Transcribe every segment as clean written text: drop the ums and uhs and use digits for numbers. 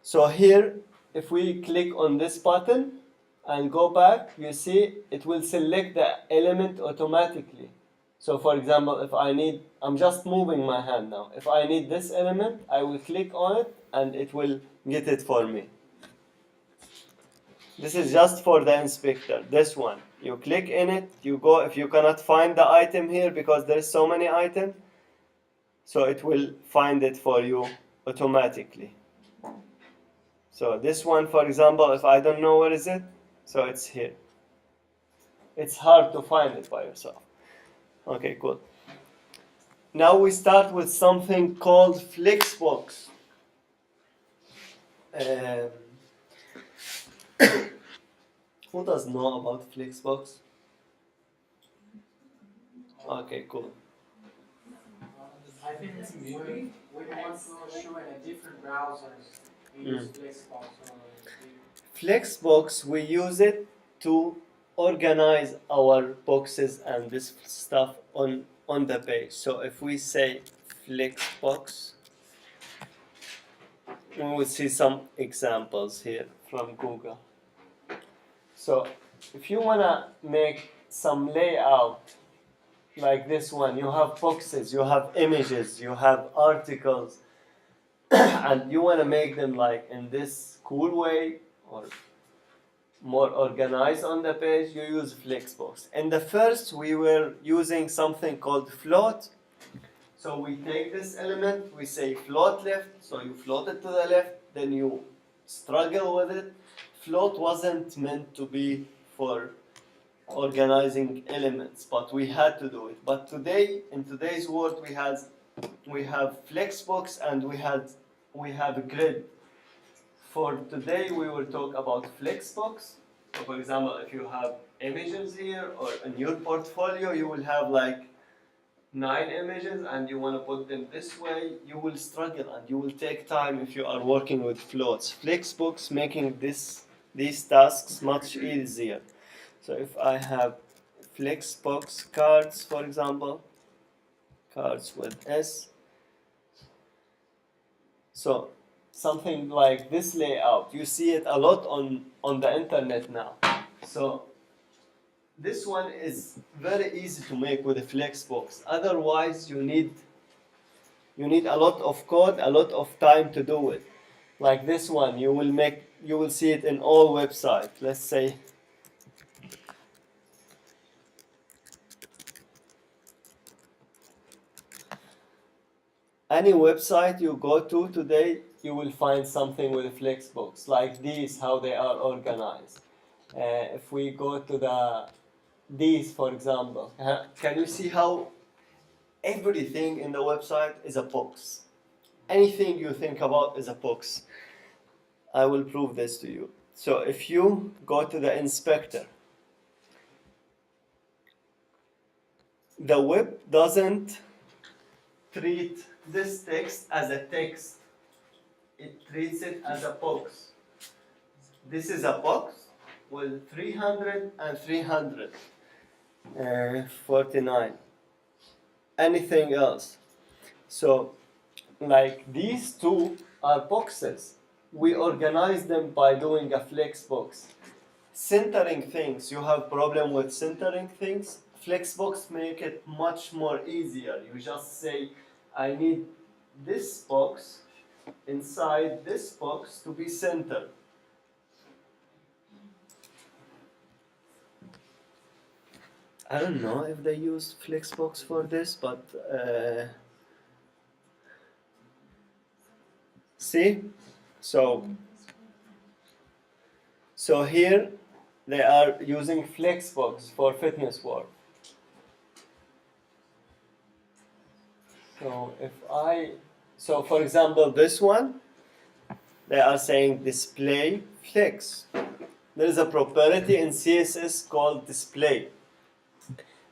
So here, if we click on this button and go back, you see it will select the element automatically. So for example, if I need, I'm just moving my hand now. If I need this element, I will click on it and it will get it for me. This is just for the inspector, this one. You click in it, you go, if you cannot find the item here because there is so many items, so it will find it for you automatically. So this one, for example, if I don't know where is it, so it's here. It's hard to find it by yourself. Okay, cool. Now we start with something called Flexbox. Who does know about Flexbox? Okay, cool. I think when we want to show in a different browsers, we use Flexbox. Flexbox, we use it to organize our boxes and this stuff on the page. So if we say Flexbox, we will see some examples here from Google. So if you want to make some layout like this one, you have boxes, you have images, you have articles, and you want to make them like in this cool way or more organized on the page, you use Flexbox. In the first, we were using something called float. So we take this element, we say float left, so you float it to the left, then you struggle with it. Float wasn't meant to be for organizing elements, but we had to do it. But today, in today's world, we have Flexbox and we have a grid. For today, we will talk about Flexbox. So for example, if you have images here or in your portfolio, you will have like 9 images and you want to put them this way, you will struggle and you will take time if you are working with floats. Flexbox making these tasks much easier. So if I have Flexbox cards, for example, cards with S, so something like this layout, you see it a lot on the internet now. So this one is very easy to make with a Flexbox. Otherwise, you need a lot of code, a lot of time to do it. Like this one, you will see it in all websites. Let's say any website you go to today, you will find something with a Flexbox. Like these, how they are organized. If we go to these, for example, can you see how everything in the website is a box? Anything you think about is a box. I will prove this to you. So if you go to the inspector, the web doesn't treat this text as a text. It treats it as a box. This is a box with 300 and 349. Anything else? So, like these two are boxes. We organize them by doing a Flexbox. Centering things, you have problem with centering things. Flexbox make it much more easier. You just say, I need this box inside this box to be centered. I don't know if they use Flexbox for this, but see? So here they are using Flexbox for fitness work. So for example, this one, they are saying display flex. There is a property in CSS called display.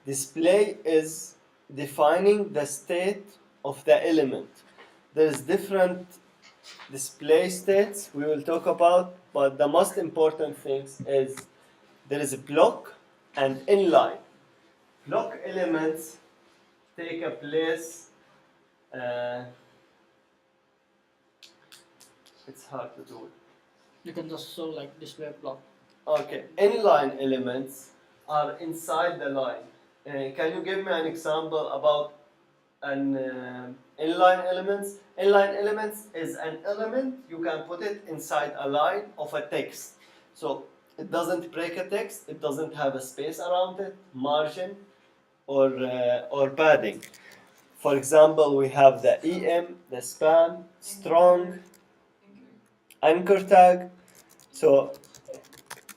Display is defining the state of the element. There is different display states we will talk about, but the most important things is there is a block and inline. Block elements take a place it's hard to do it. You can just show like display block. Okay, inline elements are inside the line. Can you give me an example about an inline elements? Inline elements is an element you can put it inside a line of a text. So it doesn't break a text, it doesn't have a space around it, margin, or padding. For example, we have the EM, the span, strong, anchor tag. So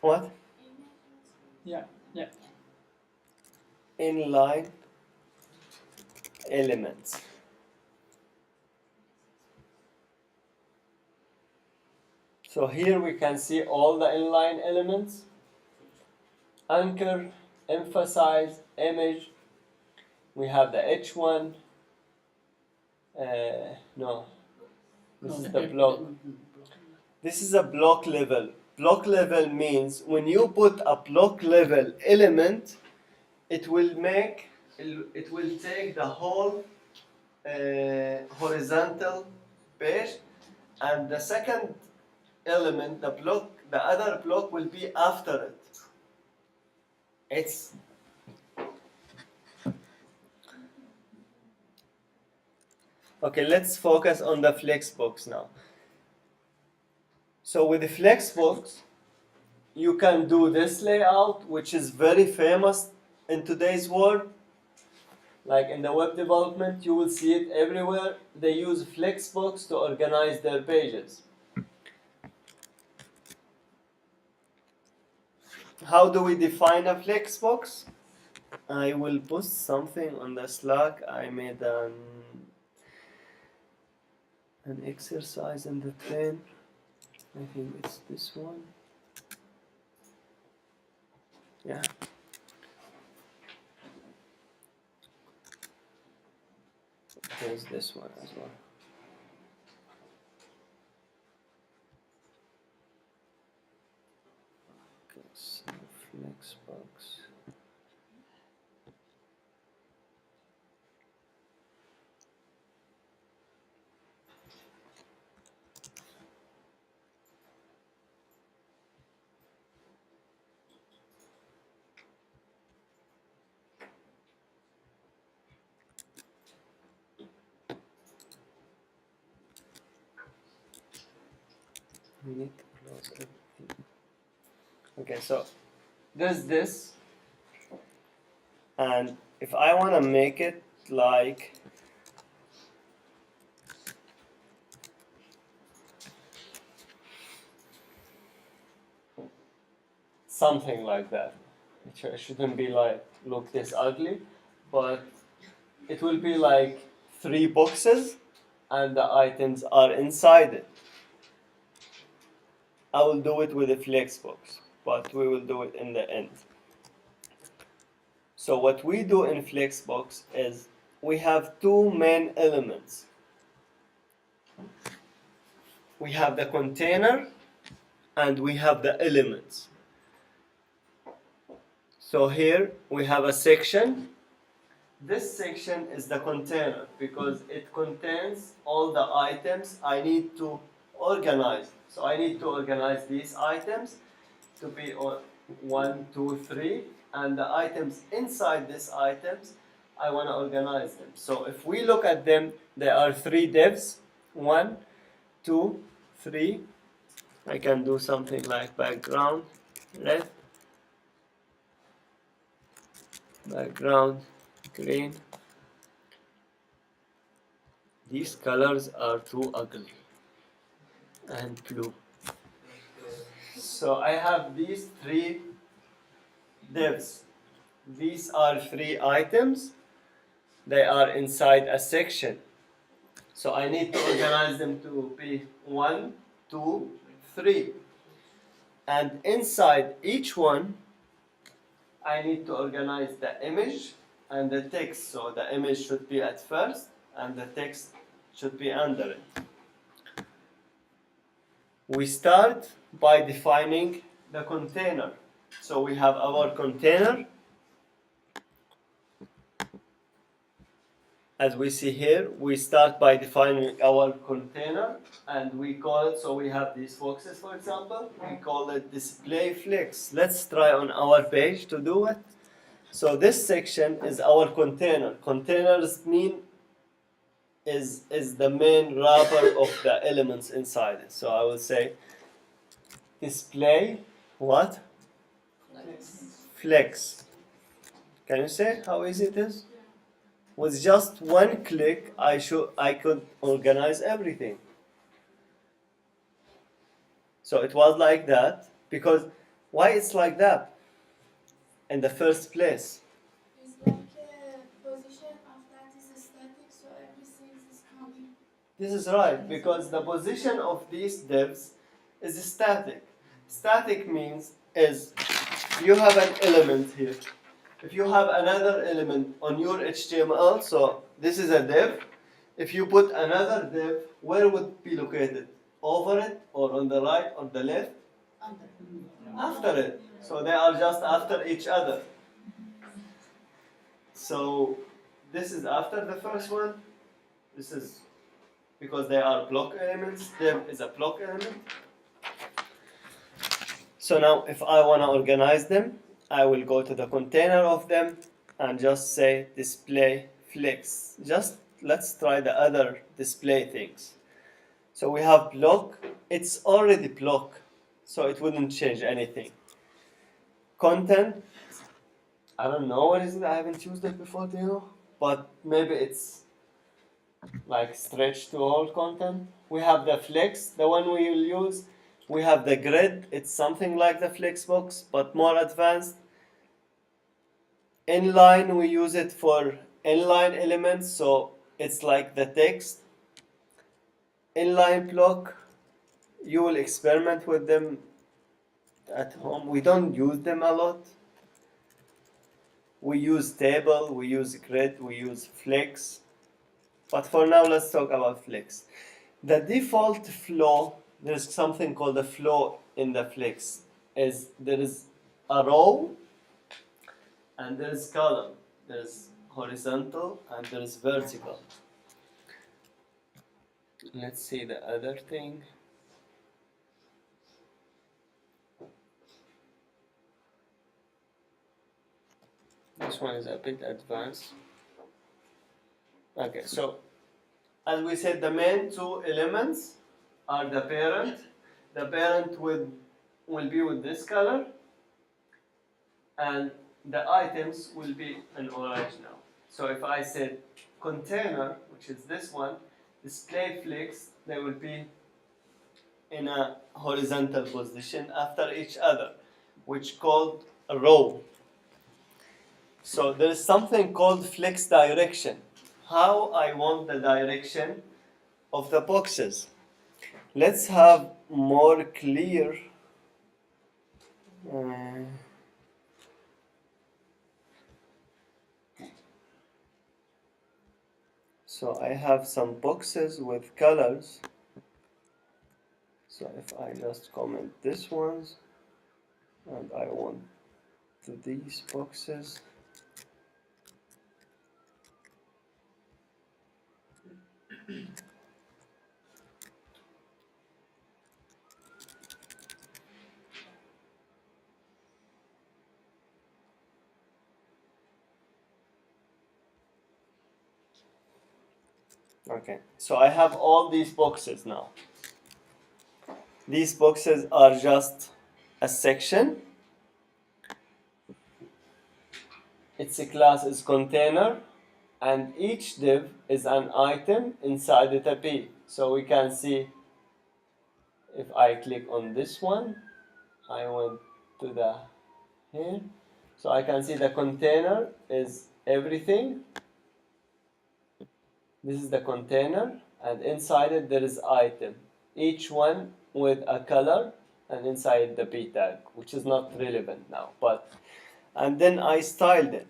what? Yeah. Inline elements. So here we can see all the inline elements. Anchor, emphasize, image. We have the H1. No, this is the block. This is a block level. Block level means when you put a block level element, it will take the whole horizontal page, and the second element, the other block will be after it. It's okay. Let's focus on the flexbox now. So with the flexbox, you can do this layout, which is very famous in today's world. Like in the web development, you will see it everywhere. They use flexbox to organize their pages. How do we define a flexbox? I will post something on the Slack. I made an exercise in the train. I think it's this one. Yeah. There's this one as well. Okay, so flexbox. We need to close everything. Okay, so there's this, and if I want to make it like something like that, it shouldn't be like look this ugly, but it will be like 3 boxes and the items are inside it. I will do it with a flexbox, but we will do it in the end. So what we do in flexbox is we have 2 main elements. We have the container and we have the elements. So here we have a section. This section is the container because it contains all the items I need to organize. So I need to organize these items to be 1, 2, 3, and the items inside these items, I want to organize them. So if we look at them, there are 3 divs, 1, 2, 3. I can do something like background red, background green. These colors are too ugly, and blue. So I have these 3 divs. These are 3 items. They are inside a section. So I need to organize them to be 1, 2, 3. And inside each one, I need to organize the image and the text. So the image should be at first and the text should be under it. We start by defining the container. So we have our container. as we see here, we start by defining our container, and we call it, so we have these boxes, for example, we call it display flex. Let's try on our page to do it. So this section is our container. Containers mean is the main wrapper of the elements inside it. So I will say display what? Flex. Can you say how easy it is? With just one click, I could organize everything. So it was like that because why it's like that in the first place? It's like position of that is static, so everything is coming. This is right because the position of these divs is static. Static means is you have an element here. If you have another element on your HTML, so this is a div. If you put another div, where would it be located? Over it, or on the right, or the left? After it. So they are just after each other. So this is after the first one. This is because they are block elements. Div is a block element. So now if I want to organize them, I will go to the container of them and just say display flex. Just let's try the other display things. So we have block, it's already block, so it wouldn't change anything. Content, I don't know what is it, I haven't used it before, do you know? But maybe it's like stretch to hold content. We have the flex, the one we will use. We have the grid, it's something like the flexbox, but more advanced. Inline, we use it for inline elements, so it's like the text. Inline block, you will experiment with them at home. We don't use them a lot. We use table, we use grid, we use flex. But for now, let's talk about flex. The default flow, there's something called a flow in the flex. There is a row and there is column. There's horizontal and there is vertical. Let's see the other thing. This one is a bit advanced. Okay, so as we said, the main two elements are the parent. The parent will be with this color, and the items will be in orange now. So if I said container, which is this one, display flex, they will be in a horizontal position after each other, which called a row. So there is something called flex direction. How I want the direction of the boxes. Let's have more clear. So I have some boxes with colors. So if I just comment this ones, and I want these boxes. Okay, so I have all these boxes now. These boxes are just a section. Its class is container, and each div is an item inside it a P. So we can see if I click on this one, I went to the here. So I can see the container is everything. This is the container, and inside it there is item. Each one with a color, and inside the P tag, which is not relevant now. And then I styled it.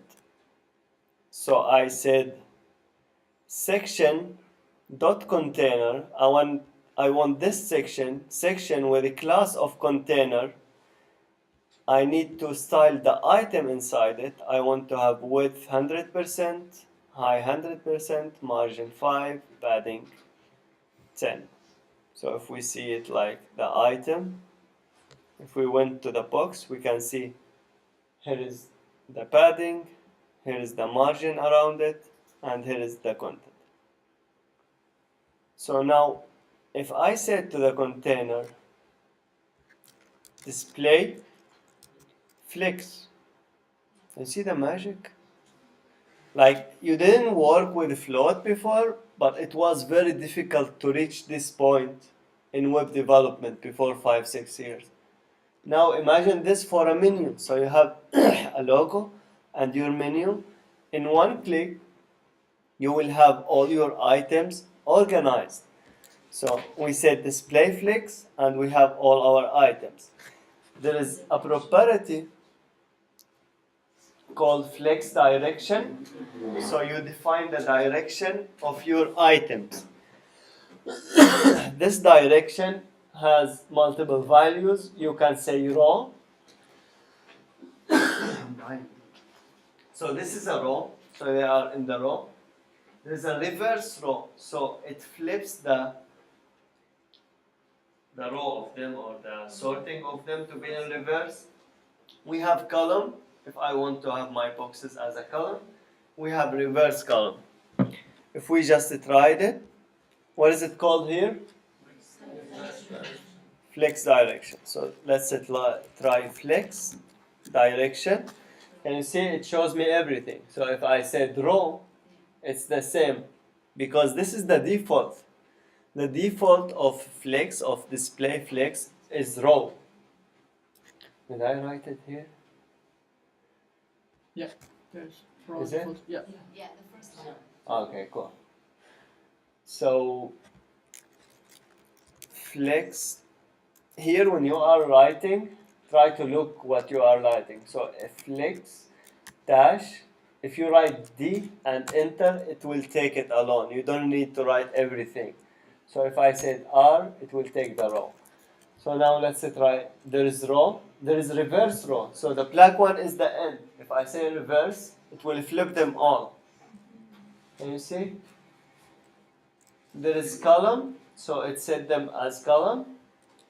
So I said section dot container. I want this section with a class of container. I need to style the item inside it. I want to have width 100%, high 100%, margin 5, padding 10. So if we see it like the item, if we went to the box, we can see here is the padding, here is the margin around it, and here is the content. So now, if I said to the container, display flex, you see the magic? Like, you didn't work with float before, but it was very difficult to reach this point in web development before 5-6 years. Now imagine this for a menu. So you have a logo and your menu. In one click, you will have all your items organized. So we said display flex and we have all our items. There is a property called flex direction. So you define the direction of your items. This direction has multiple values. You can say row. So this is a row. So they are in the row. There's a reverse row. So it flips the row of them or the sorting of them to be in reverse. We have column. If I want to have my boxes as a column, we have reverse column. If we just tried it, what is it called here? Flex direction. So let's try flex direction. And you see it shows me everything. So if I said row, it's the same because this is the default. The default of flex, of display flex, is row. Did I write it here? Yeah, there's row Is it? default. Yeah. Yeah, the first one. Okay, cool. So flex, here when you are writing, try to look what you are writing. So a flex dash, if you write D and enter, it will take it alone. You don't need to write everything. So if I said R, it will take the row. So now let's try, there is row, there is reverse row. So the black one is the end. If I say reverse, it will flip them all. Can you see? There is column, so it set them as column,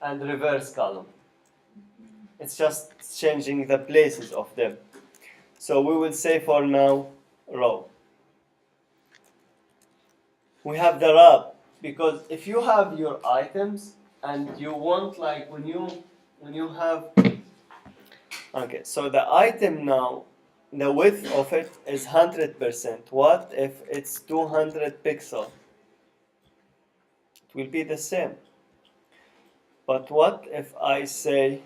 and reverse column. It's just changing the places of them. So we will say for now row. We have the wrap, because if you have your items and you want, like when you have, okay, so the item now, the width of it is 100%. What if it's 200 pixels? It will be the same. But what if I say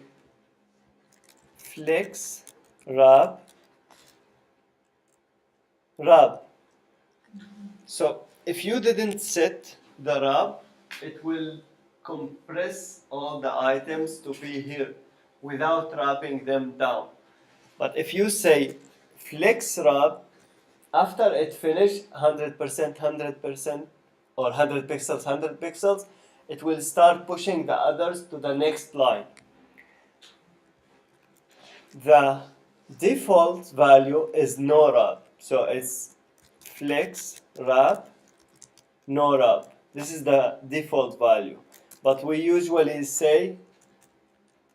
flex wrap? So if you didn't set the wrap, it will compress all the items to be here without wrapping them down. But if you say flex wrap, after it finished 100%, 100%, or 100 pixels, 100 pixels, it will start pushing the others to the next line. The default value is no wrap. So it's flex wrap, no wrap. This is the default value. But we usually say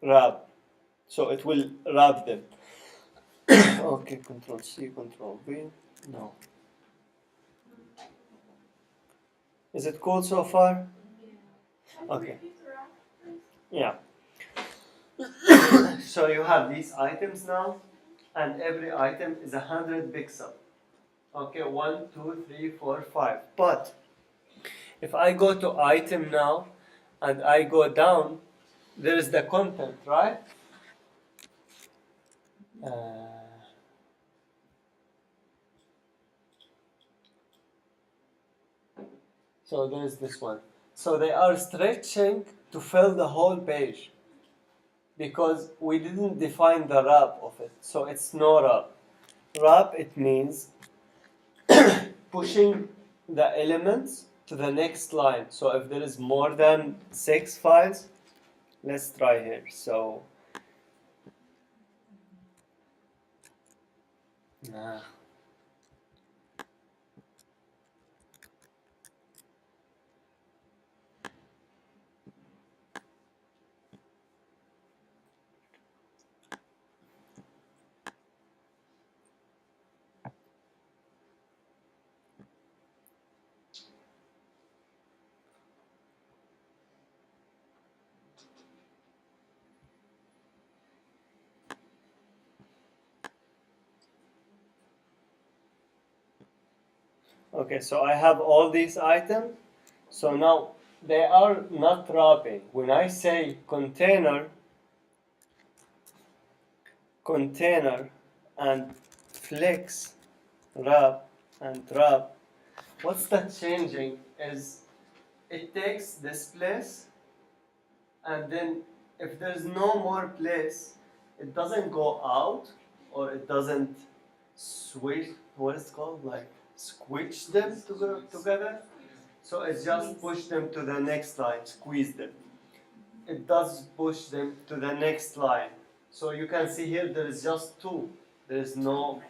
wrap. So it will wrap them. Okay, Control C, Control V. No. Is it cool so far? Okay. Yeah. So you have these items now, and every item is 100 pixels. Okay, 1, 2, 3, 4, 5. But if I go to item now, and I go down, there is the content, right? So there is this one. So they are stretching to fill the whole page because we didn't define the wrap of it. So it's no wrap. Wrap, it means pushing the elements to the next line. So if there is more than 6 files, let's try here. So Okay, so I have all these items. So now they are not wrapping. When I say container, and flex, wrap, and wrap, what's that changing is it takes this place, and then if there's no more place, it doesn't go out, or it doesn't switch, what is it called, like squish them together. So it just push them to the next line, squeeze them. It does push them to the next line. So you can see here there is just two. There is no.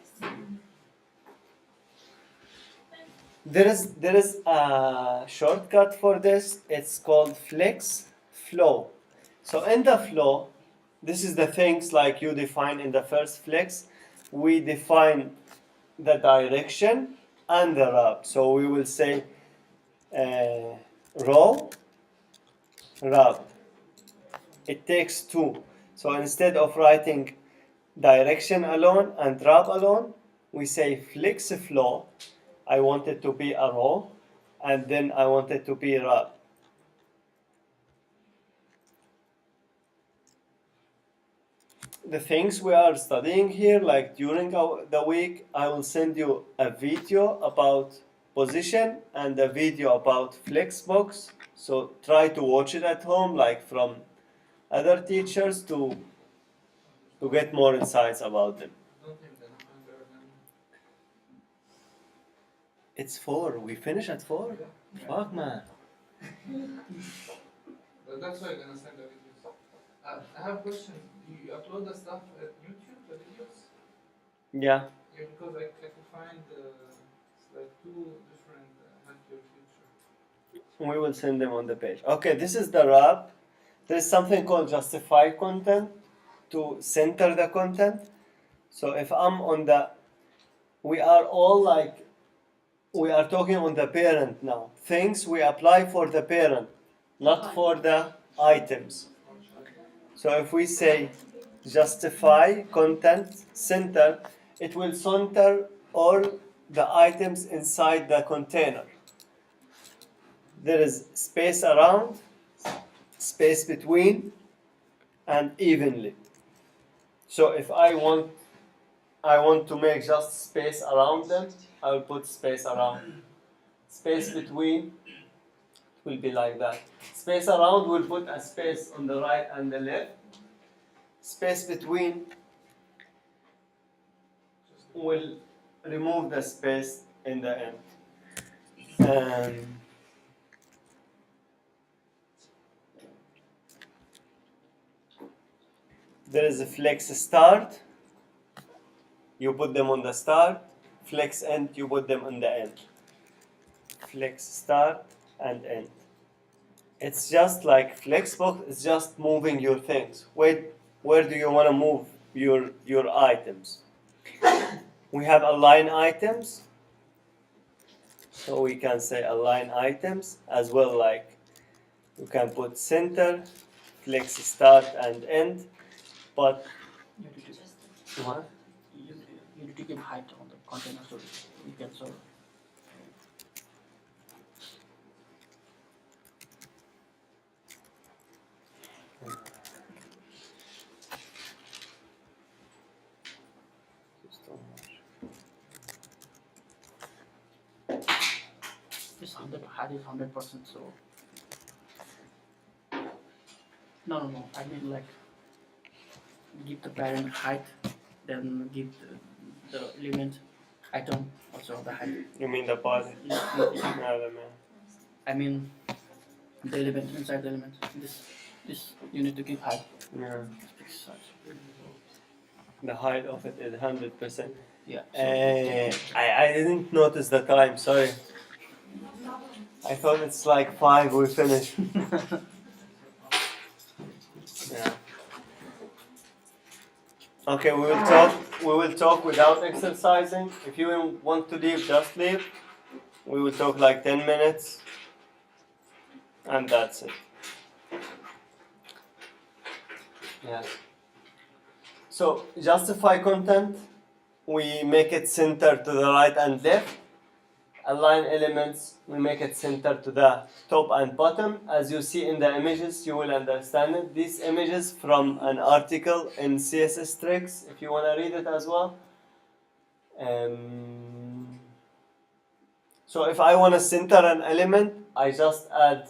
There is a shortcut for this. It's called flex flow. So in the flow, this is the things like you define in the first flex. We define the direction and the wrap. So we will say row, wrap. It takes two. So instead of writing direction alone and wrap alone, we say flex flow. I want it to be a row, and then I want it to be wrap. The things we are studying here, like during the week, I will send you a video about position and a video about flexbox. So try to watch it at home, like from other teachers, to get more insights about them. It's 4. We finish at 4. Fuck, man. That's why I'm gonna send the videos. I have a question. Do you upload the stuff at YouTube, the videos? Yeah. Yeah, because I could find it's like two different Help Your Future. We will send them on the page. Okay, this is the wrap. There is something called justify content to center the content. So if I'm on the, we are all like, we are talking on the parent now. Things we apply for the parent, not for the items. So if we say justify content center, it will center all the items inside the container. There is space around, space between, and evenly. So if I want to make just space around them, I will put space around. Space between will be like that. Space around will put a space on the right and the left. Space between will remove the space in the end. There is a flex start. You put them on the start. Flex end, you put them on the end. Flex start and end. It's just like flexbox is just moving your things. Where do you want to move your items? We have align items. So we can say align items as well, like you can put center, flex start and end. But You need to, what? you need to give height on the container so you can solve. This 100 height is 100%. So no. I mean like give the parent height, then give the element item also the height. You mean the body? Yeah. Yeah, I mean the element inside the element. This you need to give height. yeah. Such. The height of it is 100%. Yeah. I didn't notice the time. Sorry. I thought it's like 5. We finish. Yeah. Okay, we will talk. We will talk without exercising. If you want to leave, just leave. We will talk like 10 minutes, and that's it. Yeah. So justify content. We make it center to the right and left. align elements, we make it center to the top and bottom. As you see in the images, you will understand it. These images from an article in CSS Tricks, if you want to read it as well. So if I want to center an element, I just add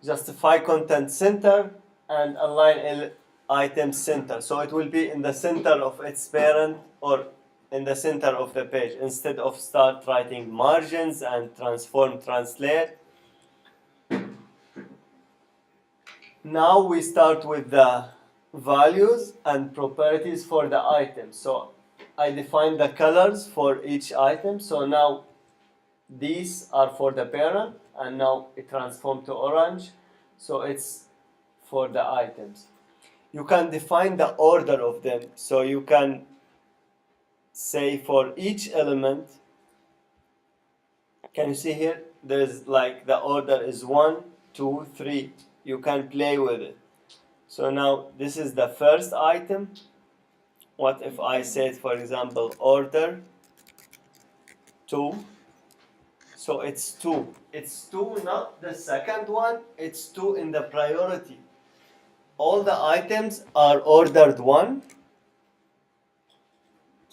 justify content center and align item center. So it will be in the center of its parent or in the center of the page instead of start writing margins and transform translate. Now we start with the values and properties for the item. So I define the colors for each item. So now these are for the parent and now it transformed to orange. So it's for the items. You can define the order of them. So you can say for each element, can you see here? There's like the order is 1, 2, 3. You can play with it. So now this is the first item. What if I said, for example, order 2? So it's 2. It's 2, not the second one. It's 2 in the priority. All the items are ordered 1.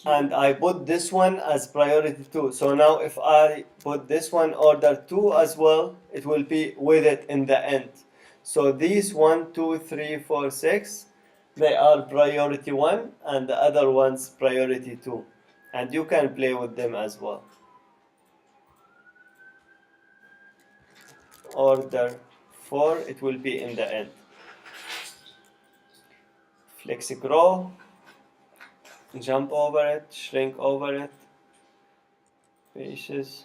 And I put this one as priority 2. So now if I put this one order 2 as well, it will be with it in the end. So these 1, 2, 3, 4, 6, they are priority 1 and the other ones priority 2. And you can play with them as well. Order 4, it will be in the end. Flexi grow. Jump over it, shrink over it, pages.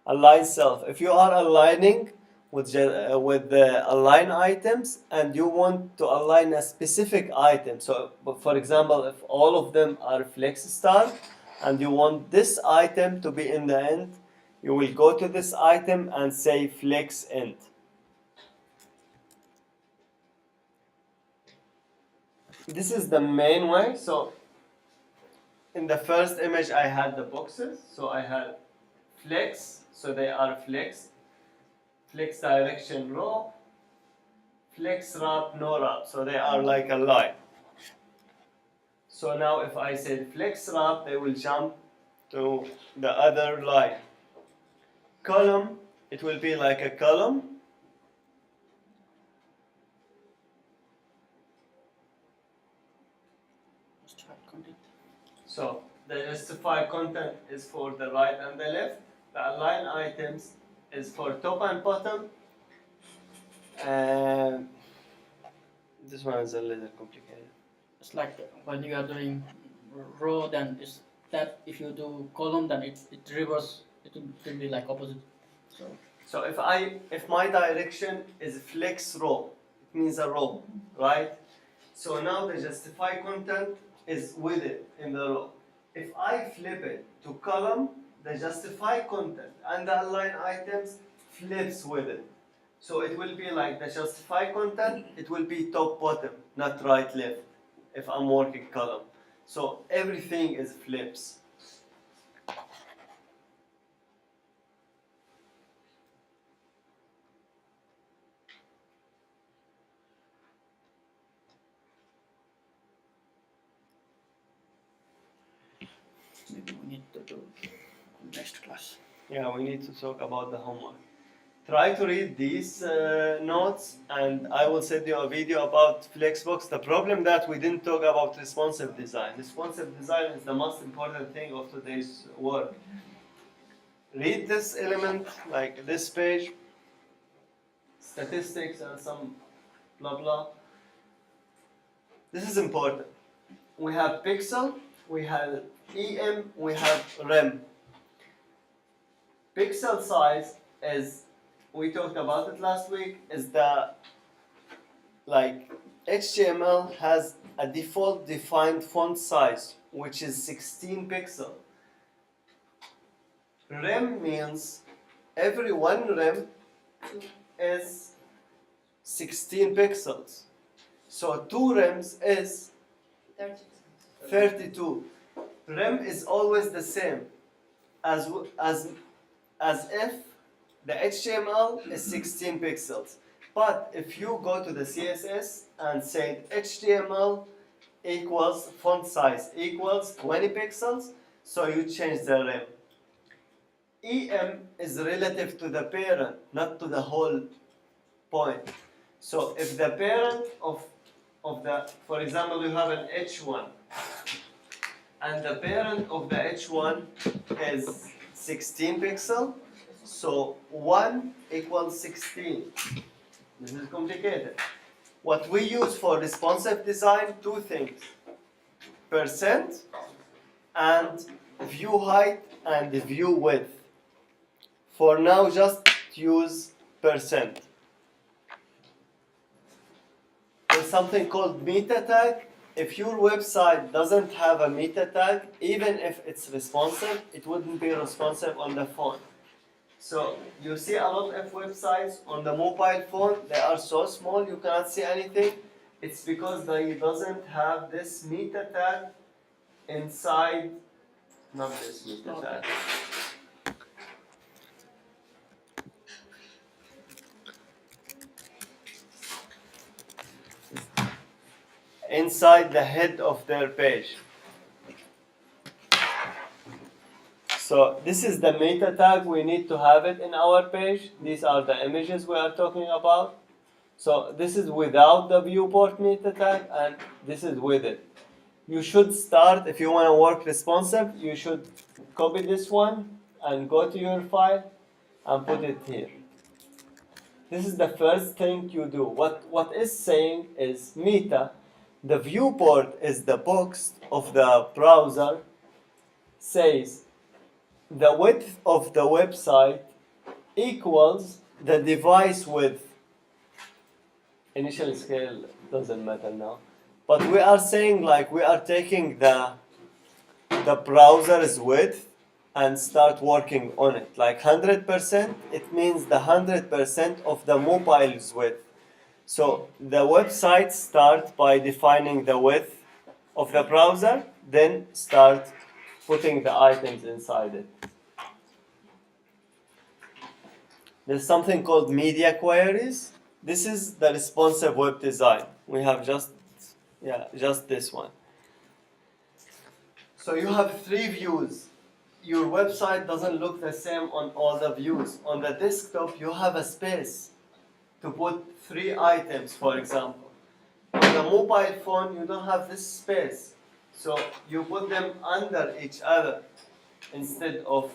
Align self. If you are aligning with the align items and you want to align a specific item, so for example, if all of them are flex star and you want this item to be in the end, you will go to this item and say flex end. This is the main way. So in the first image I had the boxes, so I had flex, so they are flex, flex direction row, flex wrap, no wrap, so they are like a line. So now if I said flex wrap, they will jump to the other line. Column, it will be like a column. So the justify content is for the right and the left. The align items is for top and bottom. And this one is a little complicated. It's like when you are doing row, then it's that if you do column, then it reverse. It will be like opposite. So if my direction is flex row, it means a row, right? So now the justify content is with it in the row. If I flip it to column, the justify content and the align items flips with it. So it will be like the justify content, it will be top bottom, not right left, if I'm working column. So everything is flips. Maybe we need to do next class. Yeah, we need to talk about the homework. Try to read these notes and I will send you a video about Flexbox. The problem that we didn't talk about responsive design. Responsive design is the most important thing of today's work. Read this element, like this page, statistics and some blah blah. This is important. We have pixel, we have EM, we have rem. Pixel size is, we talked about it last week, is the, like, HTML has a default defined font size, which is 16 pixel. Rem means every one rem is 16 pixels. So 2 rems is 32. Rem is always the same. As as if the HTML is 16 pixels. But if you go to the CSS and say HTML equals font size equals 20 pixels, so you change the rem. EM is relative to the parent, not to the whole point. So if the parent of the, for example, you have an H1, and the parent of the H1 is 16 pixel, so 1 equals 16. This is complicated. What we use for responsive design, two things: percent and view height and view width. For now, just use percent. There's something called meta tag. If your website doesn't have a meta tag, even if it's responsive, it wouldn't be responsive on the phone. So you see a lot of websites on the mobile phone, they are so small you cannot see anything. It's because they doesn't have this meta tag inside, not this meta tag. Inside the head of their page. So this is the meta tag, we need to have it in our page. These are the images we are talking about. So this is without the viewport meta tag, and this is with it. You should start, if you want to work responsive, you should copy this one and go to your file and put it here. This is the first thing you do. What is saying is meta, the viewport is the box of the browser, says the width of the website equals the device width. Initial scale doesn't matter now. But we are saying like we are taking the browser's width and start working on it. Like 100%, it means the 100% of the mobile's width. So the website starts by defining the width of the browser, then start putting the items inside it. There's something called media queries. This is the responsive web design. We have just this one. So you have 3 views. Your website doesn't look the same on all the views. On the desktop, you have a space to put 3 items, for example. On the mobile phone, you don't have this space. So you put them under each other instead of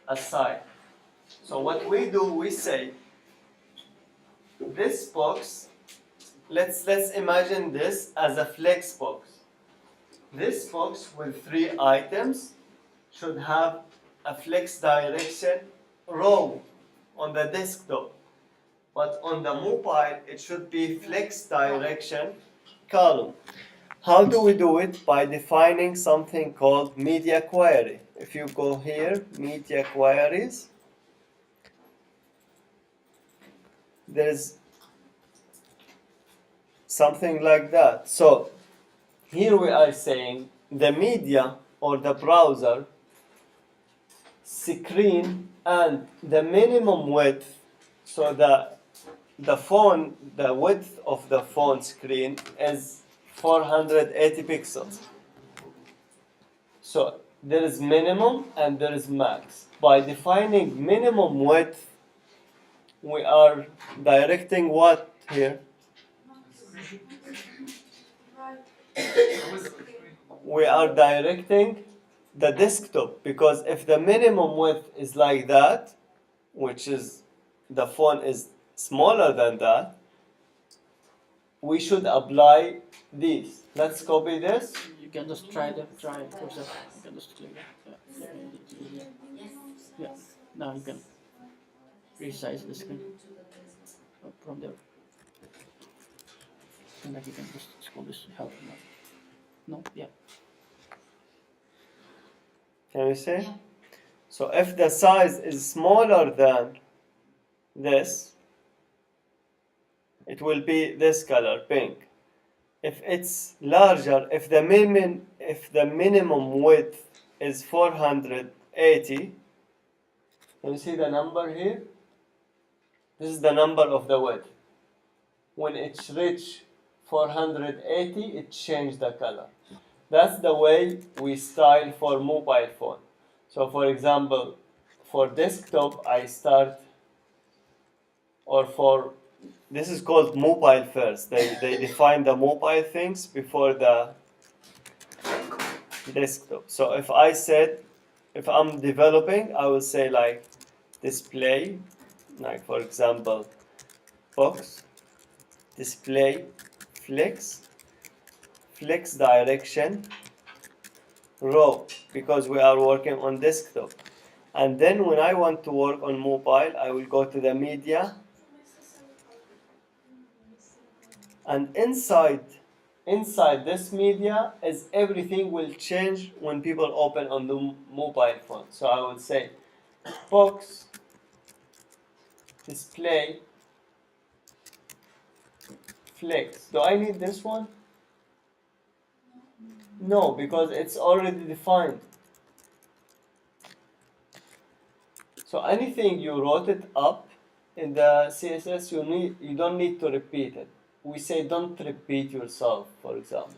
aside. So what we do, we say, this box, let's imagine this as a flex box. This box with 3 items should have a flex direction row on the desktop. But on the mobile, it should be flex direction column. How do we do it? By defining something called media query. If you go here, media queries, there's something like that. So here we are saying the media or the browser screen and the minimum width, so the phone, the width of the phone screen is 480 pixels. So there is minimum and there is max. By defining minimum width, we are directing what here? We are directing the desktop, because if the minimum width is like that, which is the font is smaller than that, we should apply these. Let's copy this. You can just try it yourself. You can just click it. Yeah. Now you can resize the screen from there. And like you can just scroll this help. No, yeah. Can you see? So if the size is smaller than this, it will be this color, pink. If it's larger, if the minimum width is 480, Can you see the number here? This is the number of the width. When it's reached 480, it changed the color. That's the way we style for mobile phone. So for example, for desktop, I start, or for, this is called mobile first. They define the mobile things before the desktop. So if I said, if I'm developing, I will say like display, like for example, box, display, flex direction, row, because we are working on desktop. And then when I want to work on mobile, I will go to the media, and inside this media is everything will change when people open on the mobile phone. So I will say box, display, flex. Do I need this one? No, because it's already defined. So anything you wrote it up in the CSS, you don't need to repeat it. We say don't repeat yourself, for example.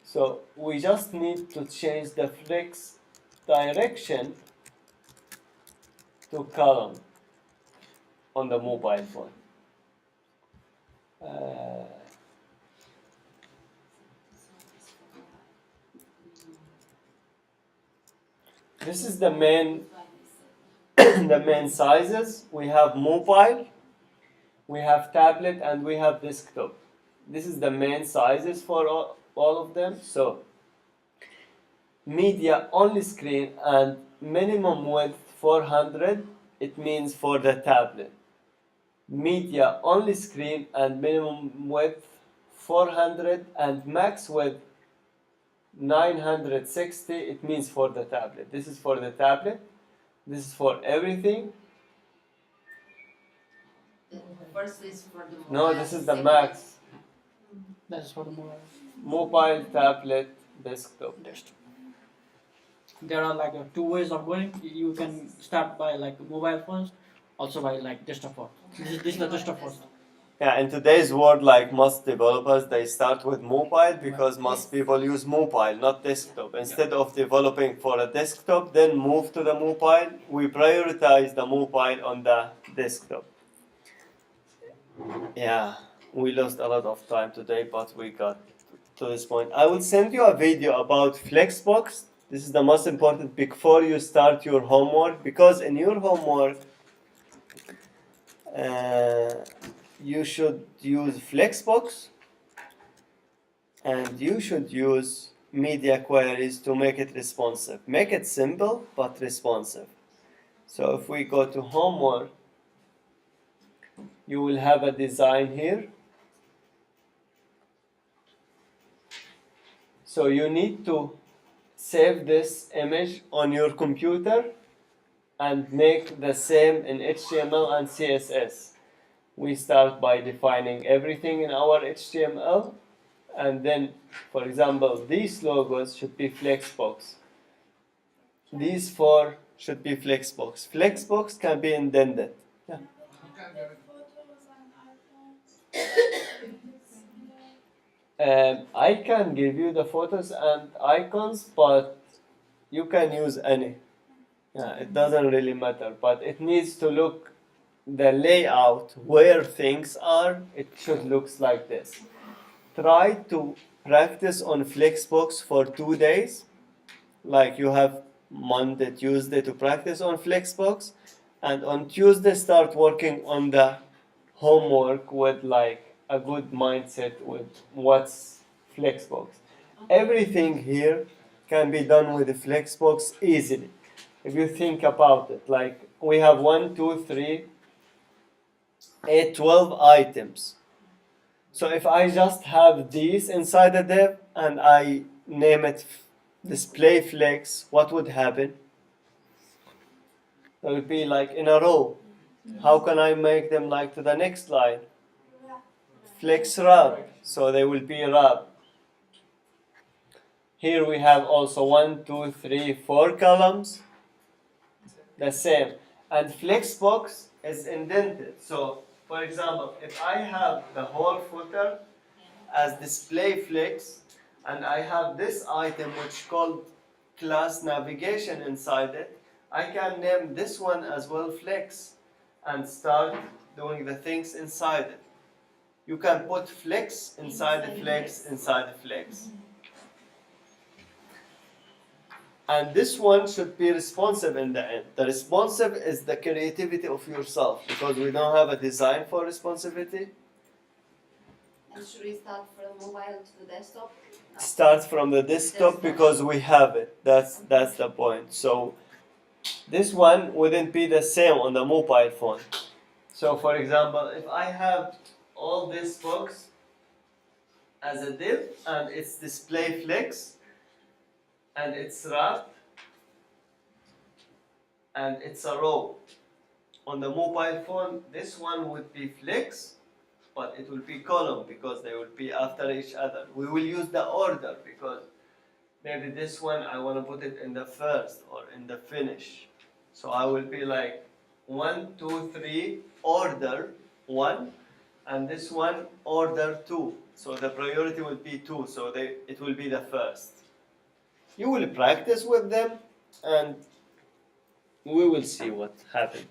So we just need to change the flex direction to column on the mobile phone. This is the main the main sizes. We have mobile, we have tablet, and we have desktop. This is the main sizes for all of them. So media only screen and minimum width 400, it means for the tablet. Media only screen and minimum width 400 and max width 960, it means for the tablet. This is for the tablet. This is for everything. The first is for the mobile. No, this is the second max. That is for the mobile. Mobile, tablet, desktop. There are like two ways of going. You can start by like mobile phones, also by like desktop phones. This is the desktop first. Yeah, in today's world, like most developers, they start with mobile because most people use mobile, not desktop. Instead of developing for a desktop, then move to the mobile, we prioritize the mobile on the desktop. Yeah, we lost a lot of time today, but we got to this point. I will send you a video about Flexbox. This is the most important before you start your homework, because in your homework, you should use Flexbox and you should use media queries to make it responsive. Make it simple but responsive. So if we go to homework, you will have a design here. So you need to save this image on your computer and make the same in HTML and CSS. We start by defining everything in our HTML, and then, for example, these logos should be Flexbox. These four should be Flexbox. Flexbox can be indented. Yeah. I can give you the photos and icons, but you can use any. Yeah, it doesn't really matter, but it needs to look, the layout where things are, it should look like this. Try to practice on Flexbox for 2 days. Like you have Monday, Tuesday to practice on Flexbox, and on Tuesday start working on the homework with like a good mindset with what's Flexbox. Everything here can be done with the Flexbox easily. If you think about it, like we have 1, 2, 3, 8, 12 items. So if I just have these inside the div and I name it display flex, what would happen? It would be like in a row. How can I make them like to the next line? Flex wrap, so they will be wrap. Here we have also 1, 2, 3, 4 columns. The same. and flexbox is indented. So, for example, if I have the whole footer as display flex, and I have this item which called class navigation inside it, I can name this one as well flex and start doing the things inside it. You can put flex inside the flex inside the flex. And this one should be responsive in the end. The responsive is the creativity of yourself, because we don't have a design for responsivity. And should we start from mobile to the desktop? No. Start from the desktop because we have it. That's the point. So this one wouldn't be the same on the mobile phone. So for example, if I have all this box as a div and it's display flex and it's wrapped and it's a row. On the mobile phone, this one would be flex, but it will be column because they will be after each other. We will use the order because maybe this one I want to put it in the first or in the finish. So I will be like 1, 2, 3, order 1, and this one order 2. So the priority will be 2, so it will be the first. You will practice with them and we will see what happens.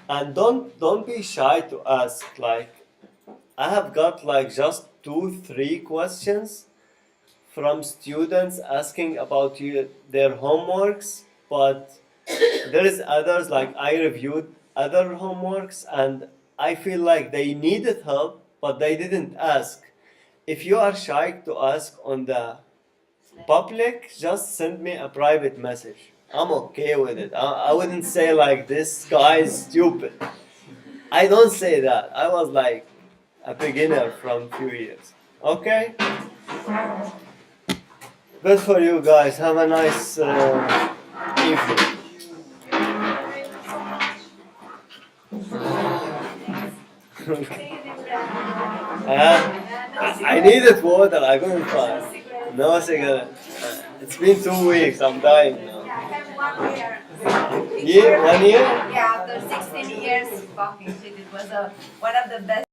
And don't be shy to ask. Like, I have got like just 2, 3 questions from students asking about their homeworks, but there is others, like I reviewed other homeworks and I feel like they needed help, but they didn't ask. If you are shy to ask on the public, just send me a private message. I'm okay with it. I wouldn't say like this guy is stupid. I don't say that. I was like a beginner from few years. Okay? Good for you guys. Have a nice evening. I needed water. I couldn't find. No cigarette. It's been 2 weeks. I'm dying now. Yeah, I have 1 year. Year? 1 year? Yeah, after 16 years, fucking shit, it was one of the best.